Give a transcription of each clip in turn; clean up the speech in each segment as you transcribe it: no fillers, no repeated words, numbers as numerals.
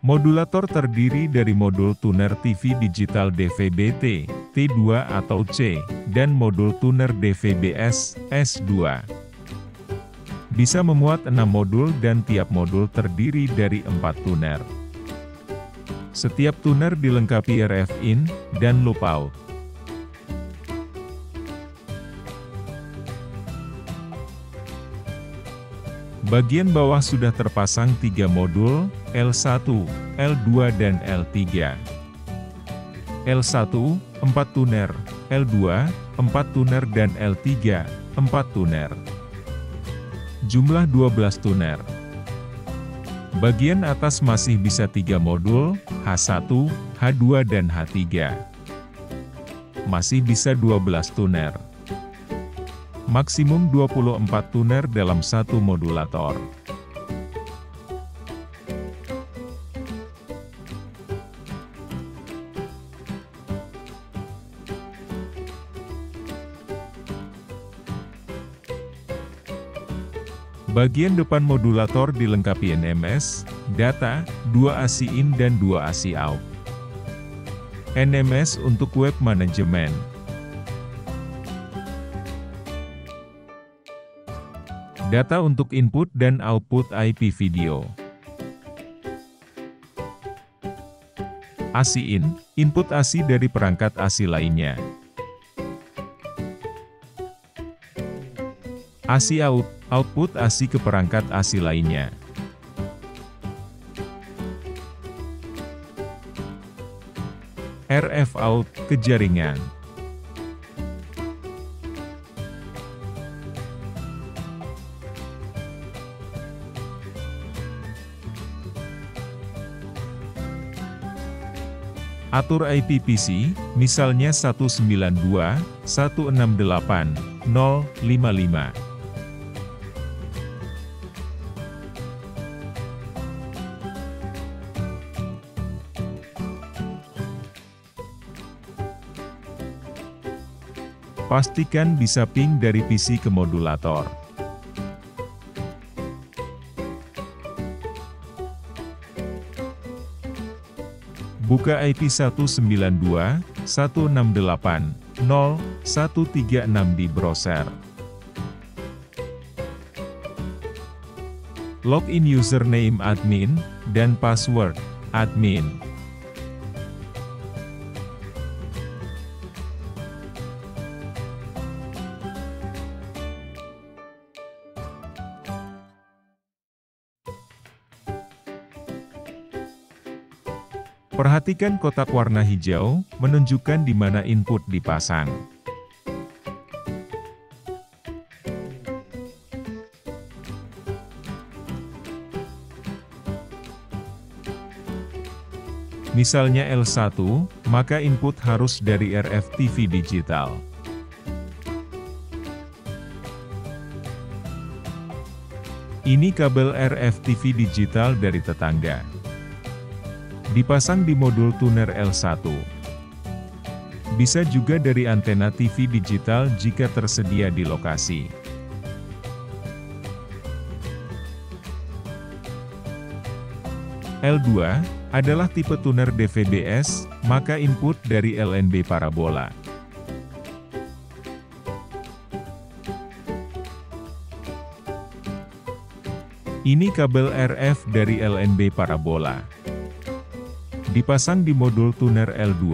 Modulator terdiri dari modul tuner TV digital DVB-T, T2 atau C, dan modul tuner DVB-S, S2. Bisa memuat 6 modul dan tiap modul terdiri dari 4 tuner. Setiap tuner dilengkapi RF in dan loop out. Bagian bawah sudah terpasang 3 modul, L1, L2 dan L3. L1, 4 tuner, L2, 4 tuner dan L3, 4 tuner. Jumlah 12 tuner. Bagian atas masih bisa 3 modul, H1, H2 dan H3. Masih bisa 12 tuner. Maksimum 24 tuner dalam satu modulator. Bagian depan modulator dilengkapi NMS, data, 2 ASI in dan 2 ASI out. NMS untuk web manajemen. Data untuk input dan output IP video. ASI in, input ASI dari perangkat ASI lainnya. ASI out, output ASI ke perangkat ASI lainnya. RF out, ke jaringan. Atur IP PC, misalnya 192.168.0.55. Pastikan bisa ping dari PC ke modulator. Buka IP 192.168.0.136 di browser. Login username admin, dan password admin. Perhatikan kotak warna hijau, menunjukkan di mana input dipasang. Misalnya L1, maka input harus dari RF TV digital. Ini kabel RF TV digital dari tetangga. Dipasang di modul tuner L1. Bisa juga dari antena TV digital jika tersedia di lokasi. L2 adalah tipe tuner DVB-S, maka input dari LNB parabola. Ini kabel RF dari LNB parabola. Dipasang di modul tuner L2.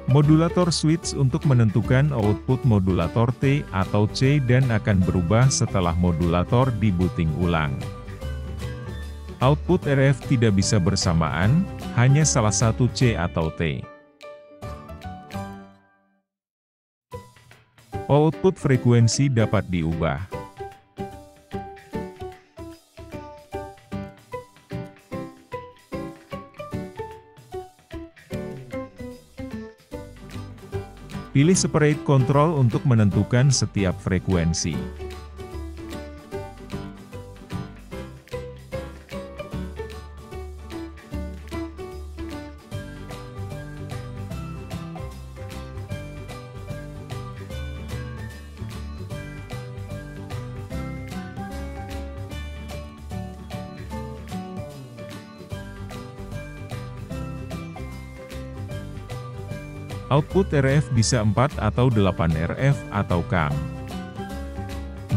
Modulator switch untuk menentukan output modulator T atau C dan akan berubah setelah modulator dibooting ulang. Output RF tidak bisa bersamaan, hanya salah satu C atau T. Output frekuensi dapat diubah. Pilih separate control untuk menentukan setiap frekuensi. Output RF bisa 4 atau 8 RF atau CAM.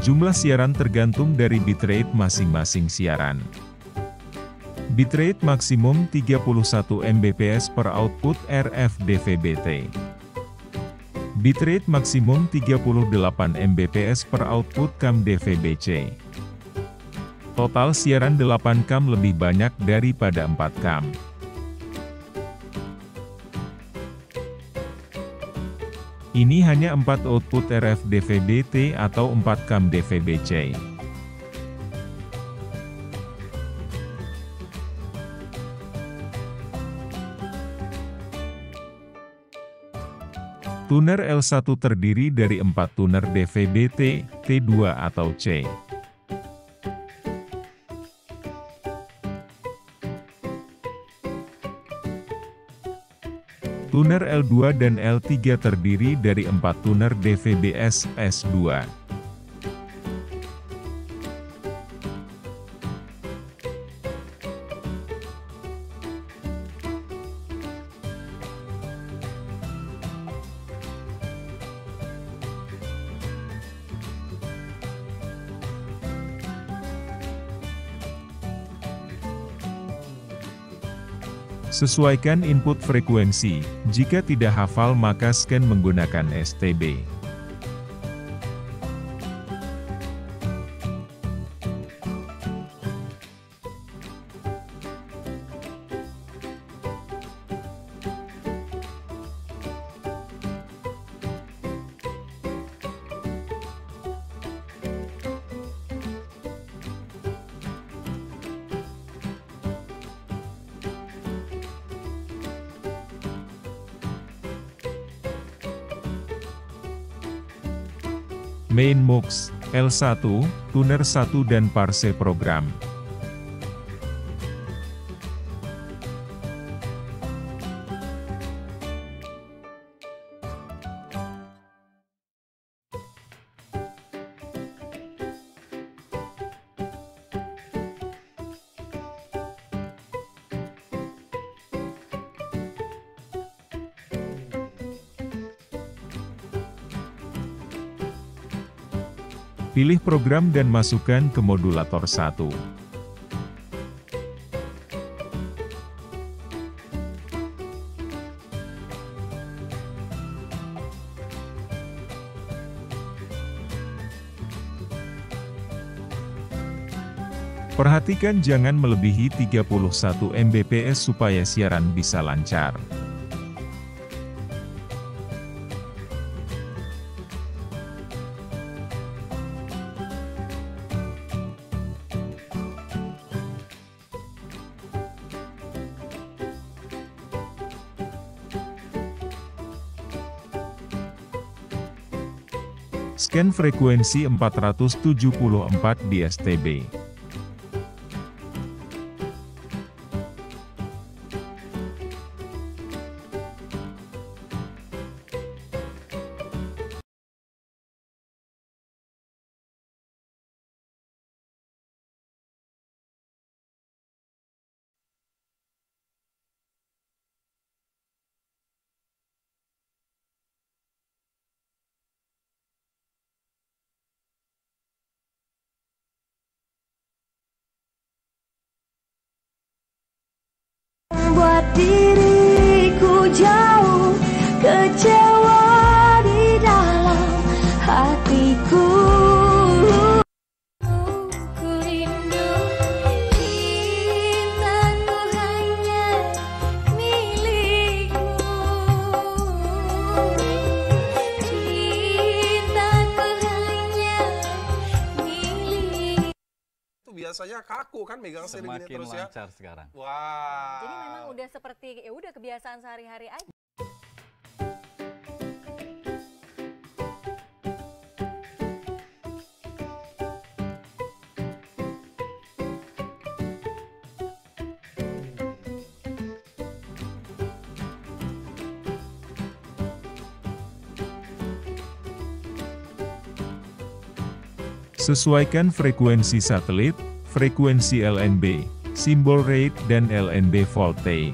Jumlah siaran tergantung dari bitrate masing-masing siaran. Bitrate maksimum 31 Mbps per output RF DVB-T. Bitrate maksimum 38 Mbps per output CAM DVB-C. Total siaran 8 CAM lebih banyak daripada 4 CAM. Ini hanya 4 output RF DVB-T atau 4 CAM DVB-C. Tuner L1 terdiri dari 4 tuner DVB-T, T2 atau C. Tuner L2 dan L3 terdiri dari 4 tuner DVB-S, S2. Sesuaikan input frekuensi, jika tidak hafal maka scan menggunakan STB. Main Mux, L1, Tuner 1 dan Parse program. Pilih program dan masukkan ke modulator 1. Perhatikan jangan melebihi 31 Mbps supaya siaran bisa lancar. Scan frekuensi 474 di STB. Buat diriku jauh kecewa di dalam hatiku. Ku rindu cintaku hanya milikmu. Cintaku hanya milikmu. Itu biasanya kaku kan megang sering gini terus ya. Semakin lancar sekarang. Wah. Jadi memang udah seperti ya udah kebiasaan sehari-hari aja. Sesuaikan frekuensi satelit, frekuensi LNB, simbol rate dan LNB voltage.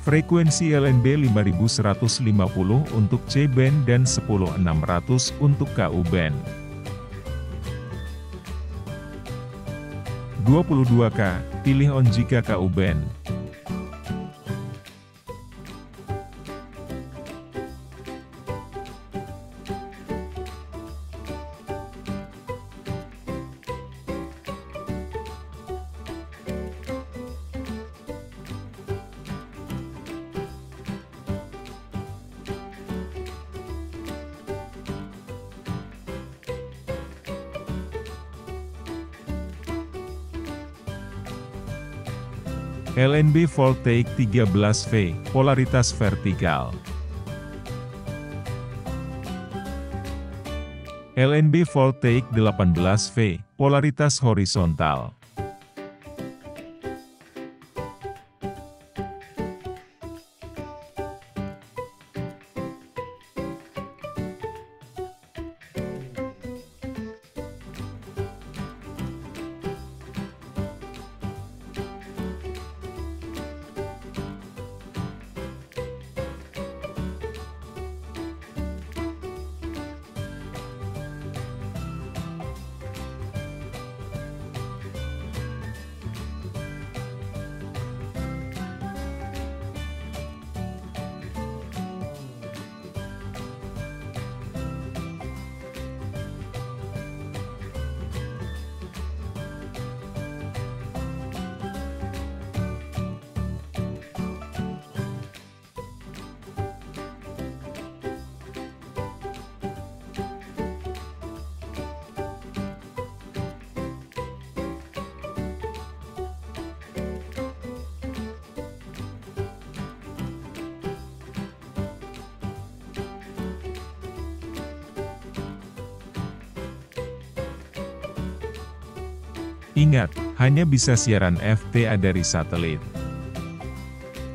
Frekuensi LNB 5150 untuk C-band dan 10600 untuk KU-band. 22K, pilih on jika KU-band. LNB voltaic 13V, polaritas vertikal. LNB voltaic 18V, polaritas horizontal. Ingat, hanya bisa siaran FTA dari satelit.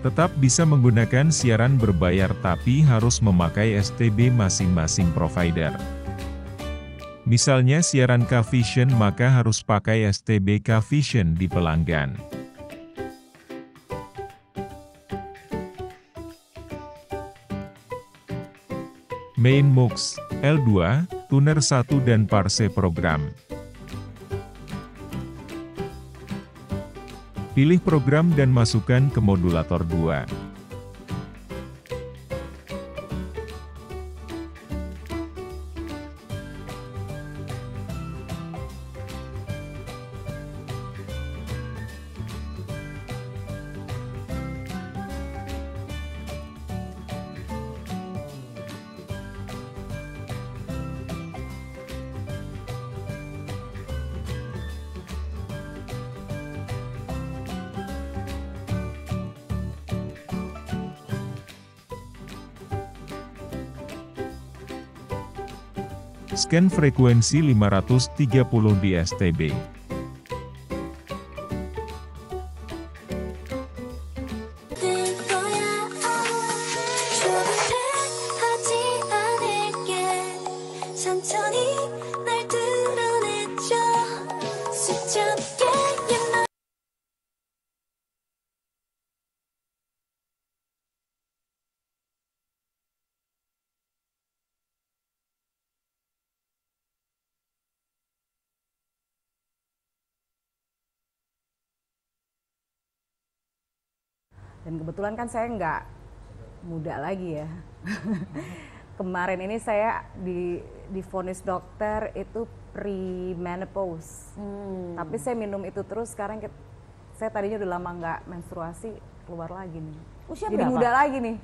Tetap bisa menggunakan siaran berbayar tapi harus memakai STB masing-masing provider. Misalnya siaran K-Vision maka harus pakai STB K-Vision di pelanggan. Main MUX, L2, tuner 1 dan parse program. Pilih program dan masukkan ke modulator 2. Scan frekuensi 530 di STB. Dan kebetulan kan saya nggak muda lagi ya. Kemarin ini saya divonis dokter itu pre-menopause. Tapi saya minum itu terus, sekarang saya tadinya udah lama nggak menstruasi, keluar lagi nih. Usia jadi berapa? muda lagi nih.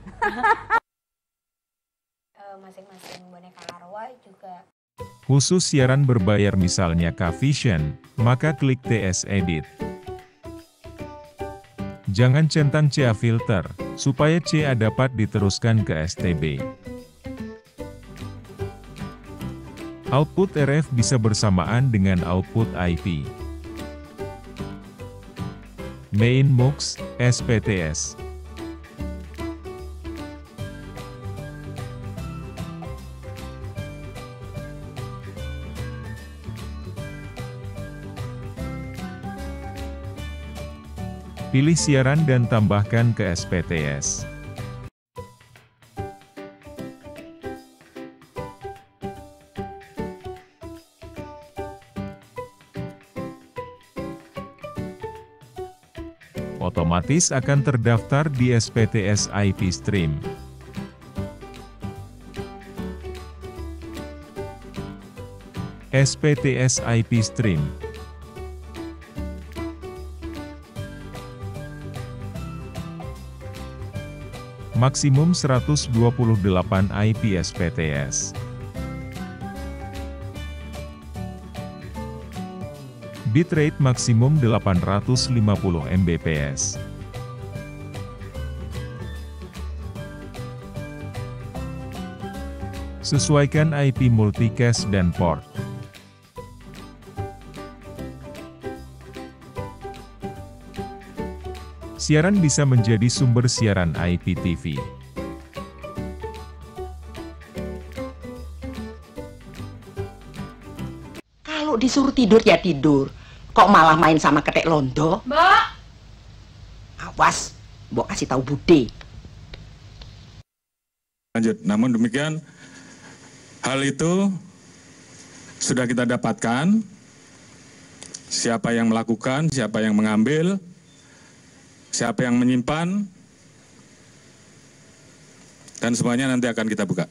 Masing-masing boneka arwah juga. Khusus siaran berbayar misalnya K-Vision, maka klik TS Edit. Jangan centang CA filter, supaya CA dapat diteruskan ke STB. Output RF bisa bersamaan dengan output IP. Main MUX, SPTS. Pilih siaran dan tambahkan ke SPTS. Otomatis akan terdaftar di SPTS IP Stream. SPTS IP Stream. Maksimum 128 IP SPTS. Bitrate maksimum 850 Mbps. Sesuaikan IP multicast dan port. Siaran bisa menjadi sumber siaran IPTV. Kalau disuruh tidur ya tidur. Kok malah main sama ketek londo? Mbak. Awas, mbok kasih tahu Bude. Lanjut, namun demikian hal itu sudah kita dapatkan. Siapa yang melakukan, siapa yang mengambil, siapa yang menyimpan, dan semuanya nanti akan kita buka.